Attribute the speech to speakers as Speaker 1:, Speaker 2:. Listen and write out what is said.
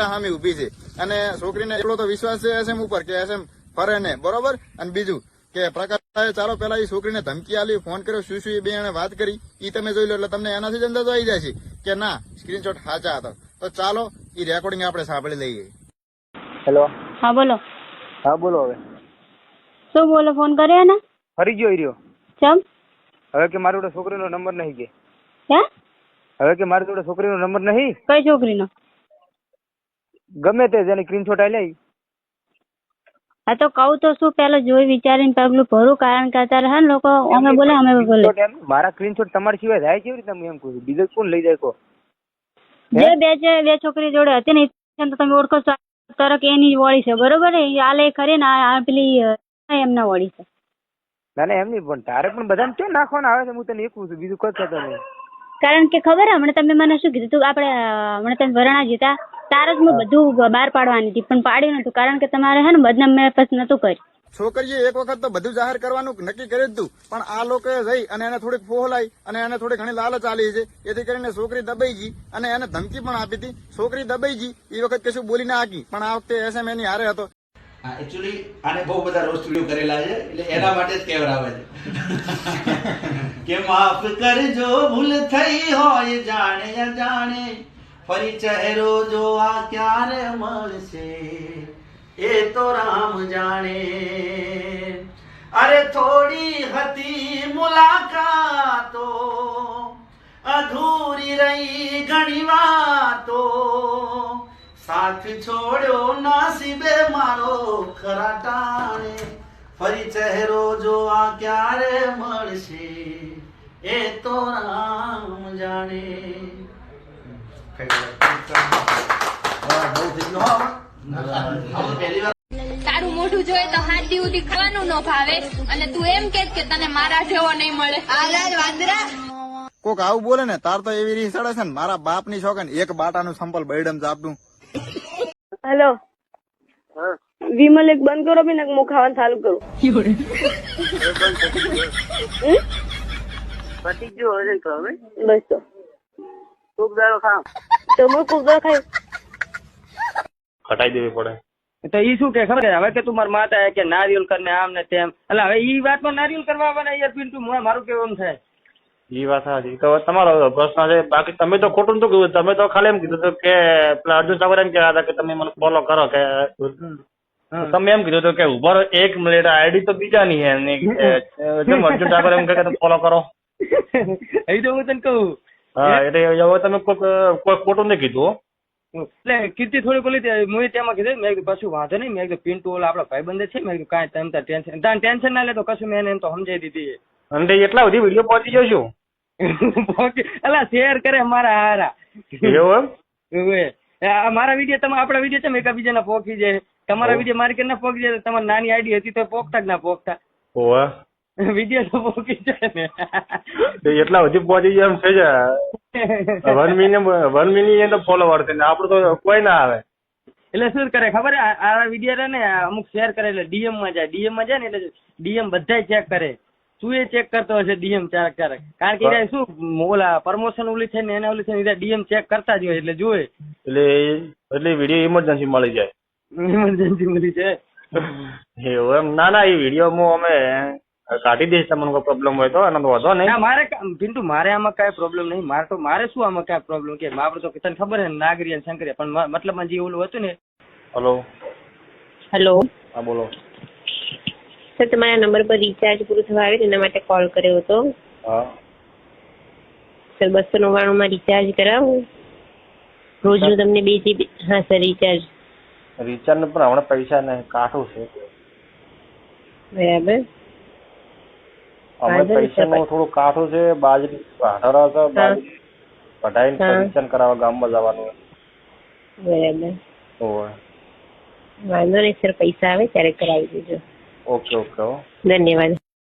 Speaker 1: ચર્ચા સામે ઉભી છે અને છોકરીને એટલો તો વિશ્વાસ છે એસએમ ઉપર કે એસએમ ફરે ને, બરોબર. અને બીજું કે પ્રકાશ ચાલો પેલા એ છોકરીને ધમકી આલી, ફોન કર્યો, શું એ બે એને વાત કરી, એ તમે જોઈ લો એટલે તમને એનાથી જ અંદાજો આવી જાય છે કે ના સ્ક્રીનશોટ સાચા હતા. તો ચાલો એ રેકોર્ડિંગ આપણે સાંભળી લઈએ.
Speaker 2: હેલો.
Speaker 3: હા બોલો.
Speaker 2: હા બોલો. હવે
Speaker 3: શું બોલો? ફોન કર્યો ને?
Speaker 2: ફરી ગયો રહ્યો.
Speaker 3: ચમ?
Speaker 2: હવે કે મારી જોડે છોકરીનો નંબર નહીં કે.
Speaker 3: હે?
Speaker 2: હવે કે મારી જોડે છોકરીનો નંબર નહીં.
Speaker 3: કઈ છોકરીનો?
Speaker 2: ગમે તે જેની સ્ક્રીનશોટ આલી.
Speaker 3: હા તો કહું તો શું, પેલા જોઈ વિચારીને પગલું ભરું, કારણ કે અત્યારે હે ને લોકો અમે બોલે અમે બોલે.
Speaker 2: મારા સ્ક્રીનશોટ તમારી સિવાય જાય કેવી રીતે? એમ કહું, બીજો કોણ લઈ જાય કો?
Speaker 3: બે છોકરી જોડે હતી ને તો તમે ઓળખો છો, તરક એની વળી છે, બરોબર? આલે ખરી ને આ પેલી એમના વળી છે.
Speaker 2: ના એમ નહીં, પણ તારે પણ બધાને ક્યાં નાખવાના આવે છે? હું તને એકું છું, બીજું કઈ થતો નહીં.
Speaker 3: કારણ કે ખબર હમણાં તમે મને શું કીધું તું, આપણે હમણાં તમે વરણા જીતા તારે જ હું બધું બહાર પાડવાની હતી, પણ પાડ્યું નતું, કારણ કે તમારે હે ને બદનામ મેં પછી નતું કર્યું.
Speaker 1: છોકરીએ એક વખત તો બધું જાહેર કરવાનું નક્કી કરી દીધું, પણ આ લોકોએ જઈ અને એને થોડીક ફોહલાઈ અને એને થોડી ઘણી લાલચ આલી છે, એથી કરીને છોકરી દબાઈ ગઈ અને એને ધમકી પણ આપી હતી. છોકરી દબાઈ ગઈ, એ વખત કશું બોલી ના હાકી, પણ આ વખતે એસએમ એની હારે હતો.
Speaker 4: એકચ્યુઅલી આને બહુ બધા રોસ્ટ વિડીયો કરેલા છે, એટલે એના માટે જ કહેવરાવે છે કે માફ કરજો ભૂલ થઈ હોય જાણે અજાણે, ફરી ચહેરો જોવા ક્યારે મળશે એ તો રામ જાણે. અરે થોડી હતી મુલાકાતો, અધૂરી રહી ઘણી વાતો, સાથ છોડ્યો નસીબે મારો ખરા ટાણે, ફરી ચહેરો જોવા ક્યારે મળશે એ તો રામ જાણે.
Speaker 5: તારું મોઢું જોઈએ તો હાથ દી ઉધી ખાવાનું ન ભાવે, અને તું એમ કે તને મારા જેવો નહીં મળે.
Speaker 1: કોક આવું બોલે ને તાર તો એવી રીત ચડે છે ને, મારા બાપ ની શોખ ને એક બાટાનું સંપલ બૈડમ આપતું.
Speaker 6: હેલો. વિમલ એક બંધ કરો બી ને હું ખાવાનું ચાલુ કરું.
Speaker 2: પતી ગયો હશે તો હવે
Speaker 6: બસ તો
Speaker 2: ખૂબ દાડો ખામ
Speaker 6: તો હું કુકર ખાઈ
Speaker 7: હટાઈ દેવી પડે.
Speaker 2: તો ઈ શું કે ખબર હવે કે તું મારા માતા કે નારિયેલ કરને આમ ને તેમ, એટલે હવે ઈ વાતમાં નારિયેલ કરવા આવવાના યાર પિન્ટુ, મારું કેવું એમ થાય.
Speaker 7: એ વાત સાચી, તો તમારો પ્રશ્ન છે. બાકી તમે તો ખોટું નતું કીધું, તમે તો ખાલી એમ કીધું હતું કે પેલા અર્જુન સાગર એમ કહેતા હતા કે તમે મને ફોલો કરો, કે તમે એમ કીધું હતું કે ઉભા રહો 1 મિનિટ, આઈડી તો બીજાની હે, અર્જુન સાગર એમ કહે ફોલો કરો.
Speaker 2: એ તો હું તને કહું.
Speaker 7: હા એટલે હવે તમે કોઈ ખોટું નહીં કીધું.
Speaker 2: એટલે કીર્તિ થોડી બોલી હું તેમાં કીધું, મેં કીધું કશું વાંધો નહીં, મેં કીધું પિન્ટુ ઓલા આપડા ભાઈબંધ છે, મેં કીધું કાંઈ તમે ટેન્શન ના લે તો કશું, મેં એમ તો સમજાવી દીધી.
Speaker 7: અને એટલા બધી વિડીયો પહોંચી ગયો છું.
Speaker 2: અલા શેર કરે મારા હારા.
Speaker 7: એવું
Speaker 2: એમ મારા વિડીયો તમે આપડા વિડીયો છે એકબીજાના પોકી જાય, તમારા વિડીયો મારી કે ના પોકી જાય, તમારી નાની આઈડી હતી તો પોકતા જ ના પોકતા. વિડીયો તો પોકી જાય ને
Speaker 7: એટલા બધી પહોંચી જાય એમ છે. 1 મિલિયન તો ફોલોવર છે ને આપડું તો કોઈ ના આવે.
Speaker 2: એટલે શું કરે ખબર, આ વિડીયો ને અમુક શેર કરે એટલે ડીએમ માં જાય ને એટલે ડીએમ બધા ચેક કરે. તું એ ચેક કરતો હશે ડીએમ ક્યારેક ક્યારેક, કારણ કે શું ઓલા પ્રમોશન ઓલી છે ને એને ઓલી છે ને ડીએમ ચેક કરતા જ હોય એટલે જોવે,
Speaker 7: એટલે વિડીયો ઇમરજન્સી મળી જાય.
Speaker 2: ઇમરજન્સી મળી જાય
Speaker 7: એવું એમ? ના એ વિડીયો હું અમે કાઢી દઈશ, તમને કોઈ પ્રોબ્લેમ હોય તો. એનો વાંધો નહીં.
Speaker 2: મારે પિન્ટુ મારે આમાં કઈ પ્રોબ્લેમ નહીં, મારે શું આમાં કઈ પ્રોબ્લેમ કે આપડે તો તને ખબર છે નાગરી અને શંકરી, પણ મતલબ જે ઓલું હતું ને.
Speaker 6: હેલો.
Speaker 7: હા બોલો.
Speaker 6: સર તમારા નંબર પર રિચાર્જ પૂરું થવા આવે એના માટે કોલ કર્યો હતો.
Speaker 7: હા
Speaker 6: સર 299 માં રિચાર્જ કરાવું રોજનું તમને 2 GB. હા સર રિચાર્જ
Speaker 7: ને પણ હમણાં પૈસા નહીં, કાઠું છે.
Speaker 6: બરાબર.
Speaker 7: હમણાં પૈસાનું થોડું કાઠું છે. બાજરી કઢાઈને રિચાર્જ કરાવવા ગામમાં જવાનું.
Speaker 6: બરાબર.
Speaker 7: ઓય
Speaker 6: વાંધો નહીં સર, પૈસા આવે ત્યારે કરાવી દેજો.
Speaker 7: ઓકે.
Speaker 6: ધન્યવાદ.